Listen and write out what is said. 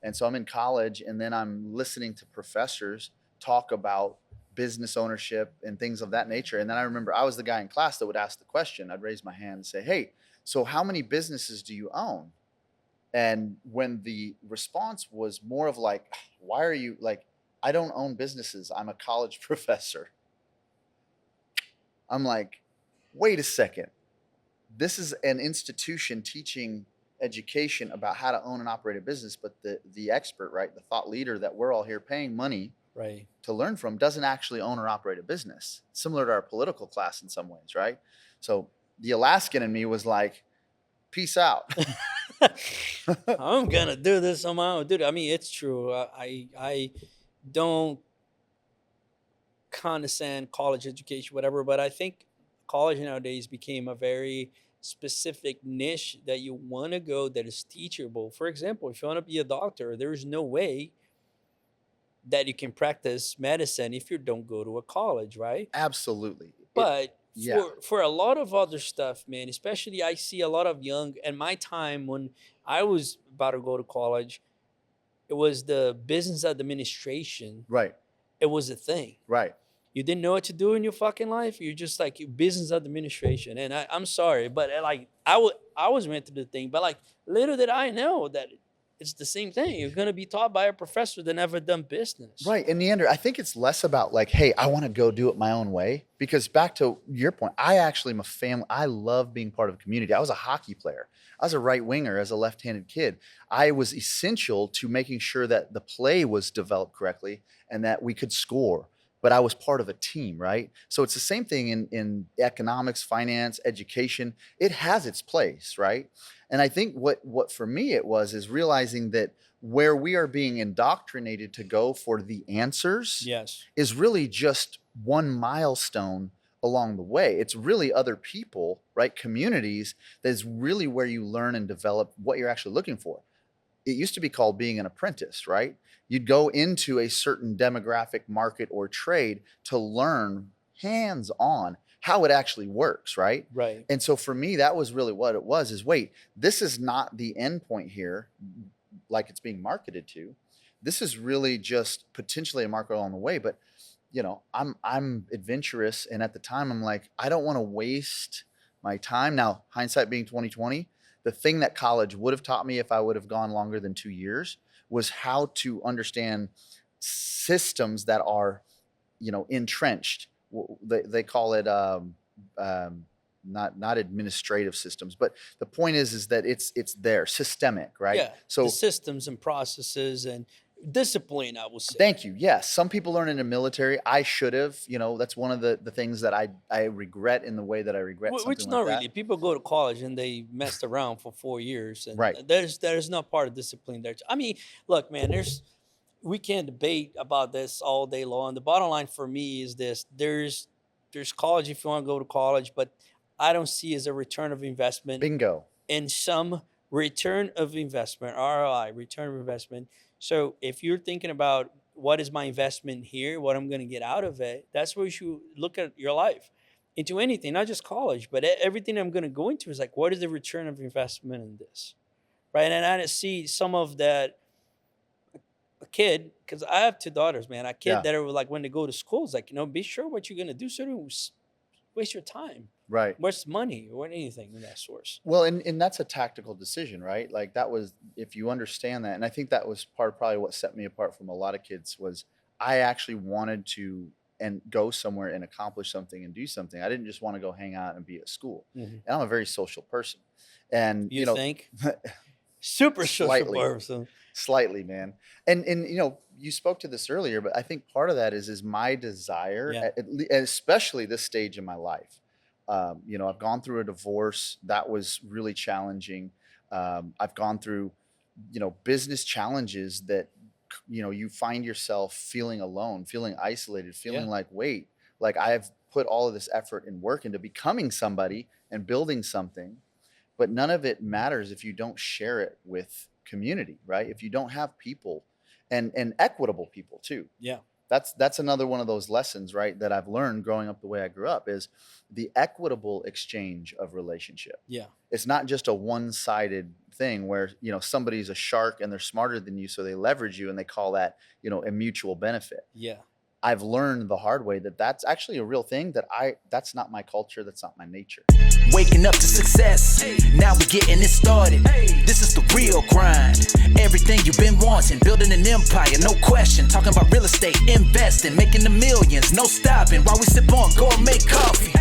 And so I'm in college, and then I'm listening to professors talk about business ownership and things of that nature. And then I remember I was the guy in class that would ask the question. I'd raise my hand and say, "Hey, so how many businesses do you own?" And when the response was more of like, "Why are you like, I don't own businesses. I'm a college professor." I'm like, wait a second. This is an institution teaching education about how to own and operate a business, but the expert, right, the thought leader that we're all here paying money Right. to learn from doesn't actually own or operate a business. Similar to our political class in some ways, right? So the Alaskan in me was like, peace out. I'm gonna do this on my own, dude. I mean, it's true. I don't condescend college education, whatever, but I think college nowadays became a very specific niche that you want to go that is teachable. For example, if you want to be a doctor, there is no way that you can practice medicine if you don't go to a college, right? Absolutely. But Yeah, for a lot of other stuff, man, especially I see a lot of young, and my time when I was about to go to college, it was the business administration. right, It was a thing. right. You didn't know what to do in your fucking life. You're just like business administration. And I'm sorry, but like I was meant to do the thing, but like little did I know that it's the same thing. You're gonna be taught by a professor that never done business. Right. In the end, I think it's less about like, hey, I want to go do it my own way. Because back to your point, I actually am a family. I love being part of a community. I was a hockey player. I was a right winger as a left-handed kid. I was essential to making sure that the play was developed correctly and that we could score. But I was part of a team, right? So it's the same thing in economics, finance, education. It has its place, right? And I think what for me it was is realizing that where we are being indoctrinated to go for the answers Yes. is really just one milestone along the way. It's really other people, right? Communities that is really where you learn and develop what you're actually looking for. It used to be called being an apprentice, right? You'd go into a certain demographic market or trade to learn hands on how it actually works, right? Right. And so for me, that was really what it was is wait, this is not the end point here, like it's being marketed to. This is really just potentially a market along the way. But I'm adventurous, and at the time, I'm like, I don't want to waste my time. Now, hindsight being 2020, the thing that college would have taught me if I would have gone longer than 2 years was how to understand systems that are, entrenched. They call it not administrative systems, but the point is that it's there, systemic, right? Yeah. The So systems and processes and discipline, I will say. thank you. Yes, some people learn in the military. I should have. That's one of the things that I regret in the way that I regret something Which like not that. really. People go to college and they messed around for 4 years, and Right. there's not part of discipline there. I mean, look, man, we can debate about this all day long. The bottom line for me is this: there's college if you want to go to college, but I don't see as a return of investment Bingo. in some return of investment, ROI, return of investment. So if you're thinking about what is my investment here, what I'm going to get out of it, that's where you should look at your life into anything, not just college, but everything I'm going to go into is like, what is the return of investment in this? Right. And I see some of that a kid, because I have two daughters, man, a kid Yeah. that are like, when they go to school, it's like, be sure what you're going to do. So don't waste your time. Right. Waste money or anything in that source. Well, and that's a tactical decision, right? Like that was, if you understand that, and I think that was part of probably what set me apart from a lot of kids was I actually wanted to and go somewhere and accomplish something and do something. I didn't just want to go hang out and be at school. Mhm. And I'm a very social person. And You think? Super social slightly. person. Slightly, man. And you spoke to this earlier, but I think part of that is my desire, Yeah. especially this stage in my life. I've gone through a divorce that was really challenging. I've gone through, business challenges that, you find yourself feeling alone, feeling isolated, feeling Yeah. like, wait, like I've put all of this effort and work into becoming somebody and building something, but none of it matters if you don't share it with community, right? If you don't have people and equitable people too. Yeah. That's another one of those lessons, right, that I've learned growing up the way I grew up, is the equitable exchange of relationship. Yeah. It's not just a one-sided thing where, somebody's a shark and they're smarter than you, so they leverage you and they call that, a mutual benefit. Yeah. I've learned the hard way that that's actually a real thing, that's not my culture, that's not my nature. Waking up to success, now we getting it started. This is the real grind. Everything you've been wanting, building an empire, no question. Talking about real estate, investing, making the millions, no stopping. While we sip on gourmet coffee.